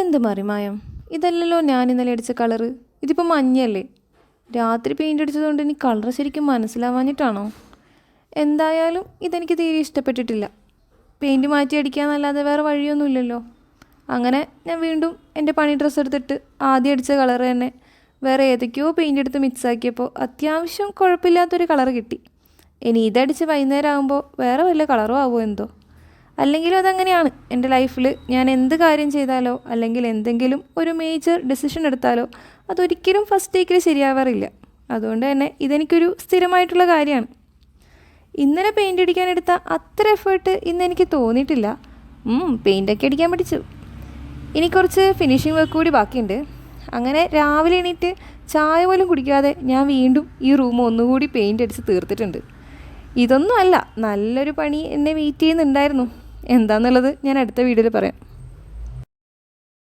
ഇതെന്ത് മറിമായം? ഇതല്ലല്ലോ ഞാൻ ഇന്നലെ അടിച്ച കളറ്. ഇതിപ്പോൾ മഞ്ഞയല്ലേ? രാത്രി പെയിൻ്റ് അടിച്ചതുകൊണ്ട് ഇനി കളർ ശരിക്കും മനസ്സിലാവാഞ്ഞിട്ടാണോ? എന്തായാലും ഇതെനിക്ക് തീരെ ഇഷ്ടപ്പെട്ടിട്ടില്ല. പെയിൻറ്റ് മാറ്റി അടിക്കാന്നല്ലാതെ വേറെ വഴിയൊന്നുമില്ലല്ലോ. അങ്ങനെ ഞാൻ വീണ്ടും എൻ്റെ പണി ഡ്രസ്സ് എടുത്തിട്ട് ആദ്യം അടിച്ച കളർ തന്നെ വേറെ ഏതൊക്കെയോ പെയിൻ്റ് എടുത്ത് മിക്സാക്കിയപ്പോൾ അത്യാവശ്യം കുഴപ്പമില്ലാത്തൊരു കളർ കിട്ടി. ഇനി ഇതടിച്ച് വൈകുന്നേരം ആകുമ്പോൾ വേറെ വല്ല കളറും ആവുമോ എന്തോ. അല്ലെങ്കിലും അതങ്ങനെയാണ് എൻ്റെ ലൈഫിൽ. ഞാൻ എന്ത് കാര്യം ചെയ്താലോ അല്ലെങ്കിൽ എന്തെങ്കിലും ഒരു മേജർ ഡിസിഷൻ എടുത്താലോ അതൊരിക്കലും ഫസ്റ്റ് ടേക്കിൽ ശരിയാവാറില്ല. അതുകൊണ്ട് തന്നെ ഇതെനിക്കൊരു സ്ഥിരമായിട്ടുള്ള കാര്യമാണ്. ഇന്നലെ പെയിൻ്റ് അടിക്കാനെടുത്ത അത്ര എഫേർട്ട് ഇന്ന് എനിക്ക് തോന്നിയിട്ടില്ല. പെയിൻ്റൊക്കെ അടിക്കാൻ പഠിച്ചു. ഇനി കുറച്ച് ഫിനിഷിംഗ് വർക്ക് കൂടി ബാക്കിയുണ്ട്. അങ്ങനെ രാവിലെ എണീറ്റ് ചായ പോലും കുടിക്കാതെ ഞാൻ വീണ്ടും ഈ റൂം ഒന്നുകൂടി പെയിൻ്റ് അടിച്ച് തീർത്തിട്ടുണ്ട്. ഇതൊന്നും അല്ല, നല്ലൊരു പണി എന്നെ വെയിറ്റ് ചെയ്യുന്നുണ്ടായിരുന്നു. എന്താണെന്നുള്ളത് ഞാൻ അടുത്ത വീഡിയോയിൽ പറയാം.